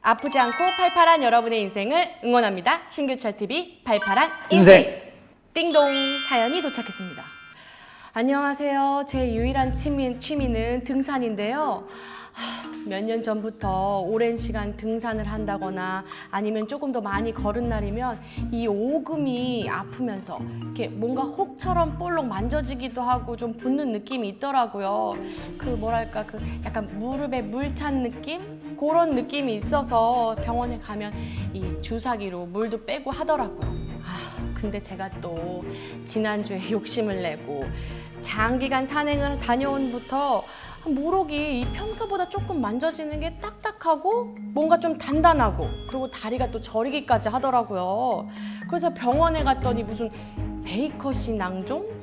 아프지 않고 팔팔한 여러분의 인생을 응원합니다. 신규철TV 팔팔한 인생. 띵동 사연이 도착했습니다. 안녕하세요. 제 유일한 취미는 등산인데요. 몇 년 전부터 오랜 시간 등산을 한다거나 아니면 조금 더 많이 걸은 날이면 이 오금이 아프면서 이렇게 뭔가 혹처럼 볼록 만져지기도 하고 좀 붓는 느낌이 있더라고요. 그 뭐랄까 그 약간 무릎에 물 찬 느낌? 그런 느낌이 있어서 병원에 가면 이 주사기로 물도 빼고 하더라고요. 근데 제가 또 지난주에 욕심을 내고 장기간 산행을 다녀온부터 무릎이 평소보다 조금 만져지는 게 딱딱하고 뭔가 좀 단단하고 그리고 다리가 또 저리기까지 하더라고요. 그래서 병원에 갔더니 무슨 베이커시 낭종?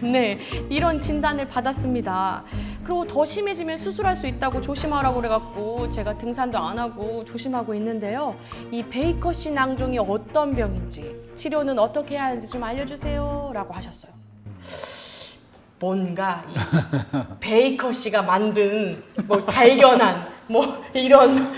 네, 이런 진단을 받았습니다. 그리고 더 심해지면 수술할 수 있다고 조심하라고 그래갖고 제가 등산도 안 하고 조심하고 있는데요. 이 베이커시 낭종이 어떤 병인지 치료는 어떻게 해야 하는지 좀 알려주세요 라고 하셨어요. 뭔가 이 베이커 씨가 만든 발견한 이런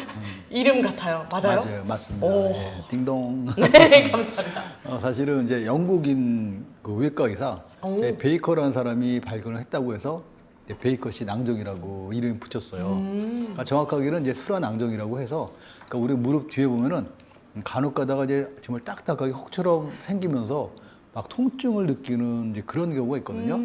이름 같아요. 맞아요? 맞아요, 맞습니다. 오. 예, 딩동. 네, 감사합니다. 사실은 이제 영국인 그 외과 의사 오. 베이커라는 사람이 발견을 했다고 해서 이제 베이커시 낭종이라고 이름이 붙였어요. 그러니까 정확하게는 이제 수라낭종이라고 해서 그러니까 우리 무릎 뒤에 보면은 간혹 가다가 이제 정말 딱딱하게 혹처럼 생기면서 막 통증을 느끼는 이제 그런 경우가 있거든요.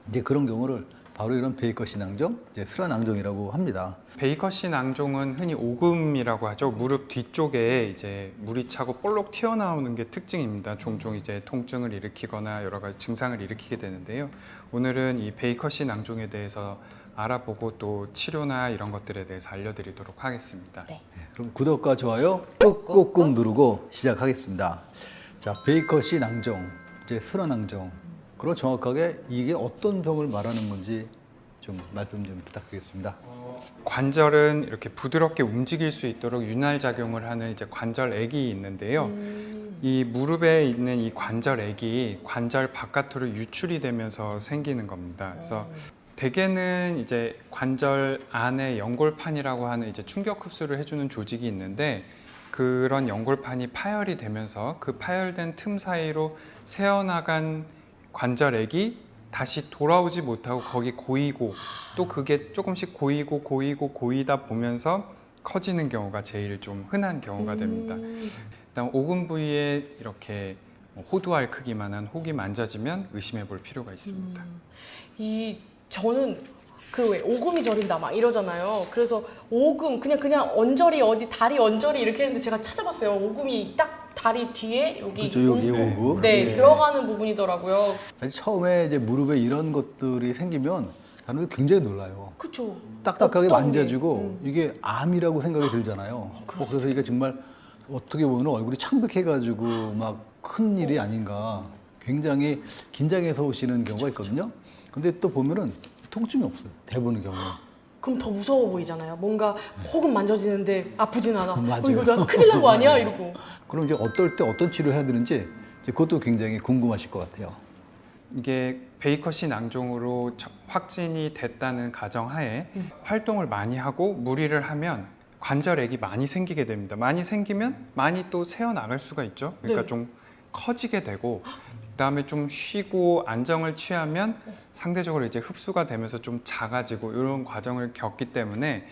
이제 그런 경우를 바로 이런 베이커시 낭종, 이제 수라낭종이라고 합니다. 베이커시 낭종은 흔히 오금이라고 하죠. 무릎 뒤쪽에 이제 물이 차고 볼록 튀어나오는 게 특징입니다. 종종 이제 통증을 일으키거나 여러 가지 증상을 일으키게 되는데요. 오늘은 이 베이커시 낭종에 대해서 알아보고 또 치료나 이런 것들에 대해서 알려드리도록 하겠습니다. 네. 그럼 구독과 좋아요 꾹꾹꾹 누르고 시작하겠습니다. 자, 베이커시 낭종, 이제 수라낭종. 그리고 정확하게 이게 어떤 병을 말하는 건지 좀 말씀 좀 부탁드리겠습니다. 관절은 이렇게 부드럽게 움직일 수 있도록 윤활 작용을 하는 이제 관절액이 있는데요. 이 무릎에 있는 이 관절액이 관절 바깥으로 유출이 되면서 생기는 겁니다. 그래서 대개는 이제 관절 안에 연골판이라고 하는 이제 충격 흡수를 해주는 조직이 있는데 그런 연골판이 파열이 되면서 그 파열된 틈 사이로 새어나간 관절액이 다시 돌아오지 못하고 거기 고이고 또 그게 조금씩 고이다 보면서 커지는 경우가 제일 좀 흔한 경우가 됩니다. 일단 오금 부위에 이렇게 호두알 크기만한 혹이 만져지면 의심해 볼 필요가 있습니다. 저는 그 왜 오금이 저린다 막 이러잖아요. 그래서 오금 그냥 언저리 어디 다리 언저리 이렇게 했는데 제가 찾아봤어요. 오금이 딱 다리 뒤에 여기 그렇죠, 여기 오금. 네, 들어가는 부분이더라고요. 사실 처음에 이제 무릎에 이런 것들이 생기면 사람들이 굉장히 놀라요. 그쵸. 딱딱하게 어떤 게? 만져지고 이게 암이라고 생각이 들잖아요. 그래서 이게 정말 어떻게 보면 얼굴이 창백해가지고 막 큰 일이 아닌가 굉장히 긴장해서 오시는 경우가 있거든요. 근데 또 보면은 통증이 없어요. 대부분의 경우는. 그럼 더 무서워 보이잖아요. 뭔가 혹은 만져지는데 아프진 않아. 맞아요. 이거 나 큰일 난 거 아니야? 이러고. 그럼 이제 어떨 때 어떤 치료를 해야 되는지 이제 그것도 굉장히 궁금하실 것 같아요. 이게 베이커시 낭종으로 확진이 됐다는 가정하에 활동을 많이 하고 무리를 하면 관절액이 많이 생기게 됩니다. 많이 생기면 많이 또 새어나갈 수가 있죠. 그러니까 네. 좀 커지게 되고 그다음에 좀 쉬고 안정을 취하면 상대적으로 이제 흡수가 되면서 좀 작아지고 이런 과정을 겪기 때문에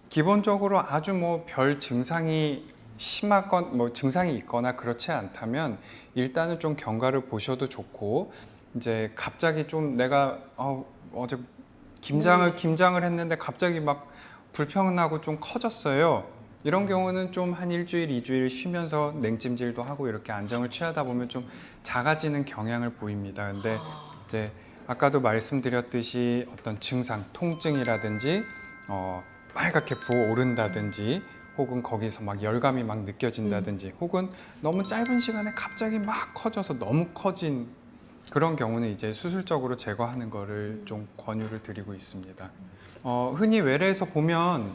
기본적으로 아주 별 증상이 심하건 증상이 있거나 그렇지 않다면 일단은 좀 경과를 보셔도 좋고 이제 갑자기 좀 내가 어제 김장을 했는데 갑자기 막 불편하고 좀 커졌어요. 이런 경우는 좀 한 일주일, 2주일 쉬면서 냉찜질도 하고 이렇게 안정을 취하다 보면 좀 작아지는 경향을 보입니다. 근데 이제 아까도 말씀드렸듯이 어떤 증상, 통증이라든지 빨갛게 부어오른다든지 혹은 거기서 막 열감이 막 느껴진다든지 혹은 너무 짧은 시간에 갑자기 막 커져서 너무 커진 그런 경우는 이제 수술적으로 제거하는 거를 좀 권유를 드리고 있습니다. 흔히 외래에서 보면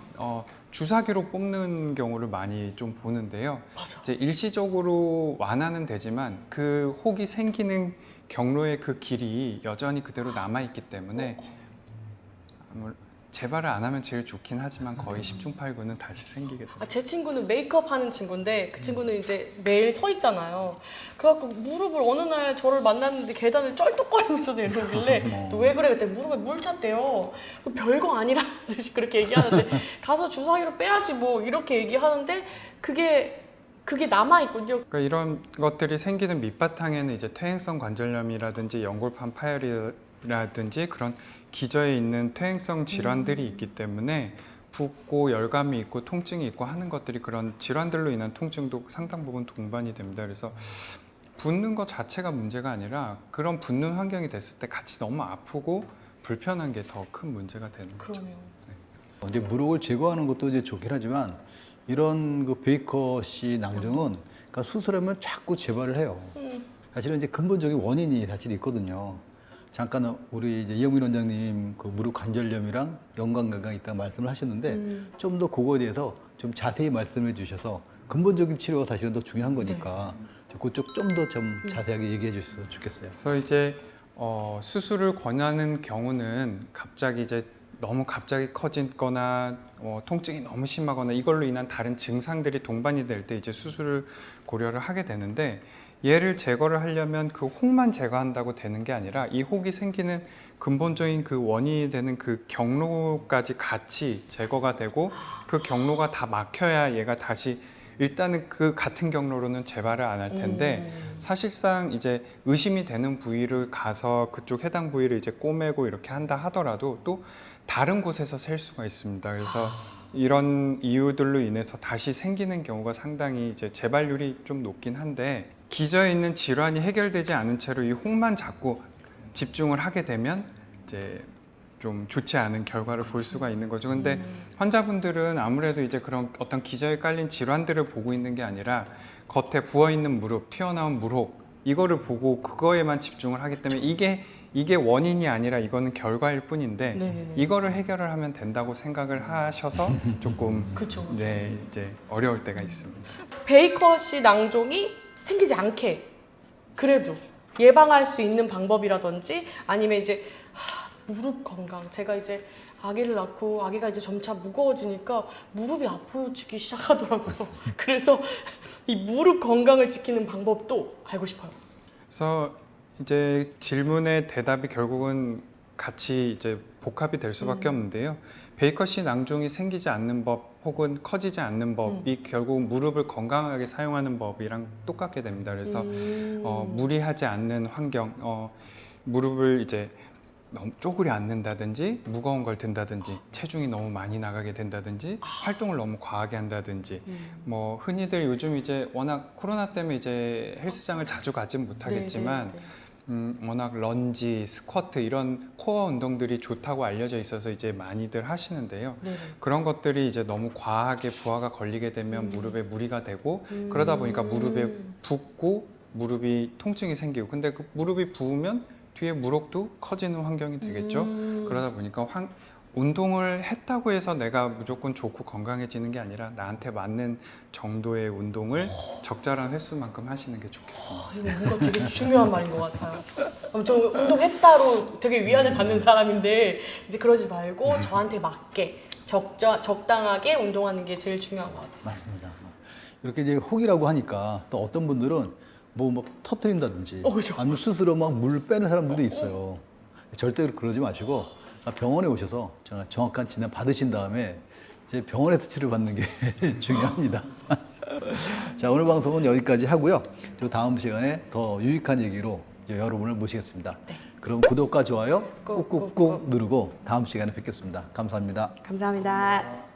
주사기로 뽑는 경우를 많이 좀 보는데요. 맞아. 이제 일시적으로 완화는 되지만 그 혹이 생기는 경로의 그 길이 여전히 그대로 남아 있기 때문에 재발을 안 하면 제일 좋긴 하지만 거의 10중 8구는 다시 생기게 됩니다. 제 친구는 메이크업 하는 친구인데 그 친구는 이제 매일 서 있잖아요. 그래갖고 무릎을 어느 날 저를 만났는데 계단을 쩔뚝거리면서 내려오길래 너 왜 그래? 그때 무릎에 물 찼대요. 별거 아니라는 듯이 그렇게 얘기하는데 가서 주사위로 빼야지 뭐 이렇게 얘기하는데 그게 남아있군요. 그러니까 이런 것들이 생기는 밑바탕에는 이제 퇴행성 관절염이라든지 연골판 파열이라든지 그런 기저에 있는 퇴행성 질환들이 있기 때문에 붓고 열감이 있고 통증이 있고 하는 것들이 그런 질환들로 인한 통증도 상당 부분 동반이 됩니다. 그래서 붓는 것 자체가 문제가 아니라 그런 붓는 환경이 됐을 때 같이 너무 아프고 불편한 게 더 큰 문제가 되는 거죠. 그러네요. 이제 무릎을 제거하는 것도 이제 좋긴 하지만 이런 그 베이커시 낭정은 그러니까 수술하면 자꾸 재발을 해요. 사실은 이제 근본적인 원인이 사실 있거든요. 잠깐 우리 이제 이영민 원장님 그 무릎 관절염이랑 연관관계가 있다고 말씀을 하셨는데 좀 더 그거에 대해서 좀 자세히 말씀해 주셔서 근본적인 치료가 사실은 더 중요한 거니까 그쪽 좀 더 좀 자세하게 얘기해 주셨으면 좋겠어요. 그래서 이제 수술을 권하는 경우는 너무 갑자기 커지거나 통증이 너무 심하거나 이걸로 인한 다른 증상들이 동반이 될 때 이제 수술을 고려를 하게 되는데 얘를 제거를 하려면 그 혹만 제거한다고 되는 게 아니라 이 혹이 생기는 근본적인 그 원인이 되는 그 경로까지 같이 제거가 되고 그 경로가 다 막혀야 얘가 다시 일단은 그 같은 경로로는 재발을 안 할 텐데 사실상 이제 의심이 되는 부위를 가서 그쪽 해당 부위를 이제 꼬매고 이렇게 한다 하더라도 또 다른 곳에서 셀 수가 있습니다. 그래서 이런 이유들로 인해서 다시 생기는 경우가 상당히 이제 재발률이 좀 높긴 한데 기저에 있는 질환이 해결되지 않은 채로 이 혹만 자꾸 집중을 하게 되면 이제 좀 좋지 않은 결과를 볼 수가 있는 거죠. 근데 환자분들은 아무래도 이제 그런 어떤 기저에 깔린 질환들을 보고 있는 게 아니라 겉에 부어 있는 무릎, 튀어나온 물혹 이거를 보고 그거에만 집중을 하기 때문에 이게 원인이 아니라 이거는 결과일 뿐인데 네네네. 이거를 해결을 하면 된다고 생각을 하셔서 조금 그쵸. 네, 이제 어려울 때가 있습니다. 베이커시 낭종이 생기지 않게 그래도 예방할 수 있는 방법이라든지 아니면 이제 무릎 건강. 제가 이제 아기를 낳고 아기가 이제 점차 무거워지니까 무릎이 아프기 시작하더라고요. 그래서 이 무릎 건강을 지키는 방법도 알고 싶어요. 그래서 이제 질문의 대답이 결국은 같이 이제 복합이 될 수밖에 없는데요. 베이커시 낭종이 생기지 않는 법 혹은 커지지 않는 법이 결국 무릎을 건강하게 사용하는 법이랑 똑같게 됩니다. 그래서 무리하지 않는 환경, 무릎을 이제 너무 쪼그려 앉는다든지 무거운 걸 든다든지 체중이 너무 많이 나가게 된다든지 활동을 너무 과하게 한다든지 뭐 흔히들 요즘 이제 워낙 코로나 때문에 이제 헬스장을 자주 가진 못하겠지만 워낙 런지, 스쿼트 이런 코어 운동들이 좋다고 알려져 있어서 이제 많이들 하시는데요. 그런 것들이 이제 너무 과하게 부하가 걸리게 되면 무릎에 무리가 되고 그러다 보니까 무릎에 붓고 무릎이 통증이 생기고 근데 그 무릎이 부으면 뒤에 무릎도 커지는 환경이 되겠죠. 그러다 보니까 운동을 했다고 해서 내가 무조건 좋고 건강해지는 게 아니라 나한테 맞는 정도의 운동을 적절한 횟수만큼 하시는 게 좋겠습니다. 이거 뭔가 되게 중요한 말인 것 같아요. 저 운동했다로 되게 위안을 받는 사람인데 이제 그러지 말고 저한테 맞게 적당하게 운동하는 게 제일 중요한 것 같아요. 맞습니다. 이렇게 이제 혹이라고 하니까 또 어떤 분들은 뭐 막 터트린다든지 그죠. 아니면 스스로 막 물 빼는 사람들도 있어요. 절대 그러지 마시고 병원에 오셔서 정확한 진단 받으신 다음에 이제 병원에서 치료를 받는 게 중요합니다. 자, 오늘 방송은 여기까지 하고요. 그리고 다음 시간에 더 유익한 얘기로 이제 여러분을 모시겠습니다. 그럼 구독과 좋아요 꾹꾹꾹 누르고 다음 시간에 뵙겠습니다. 감사합니다. 감사합니다.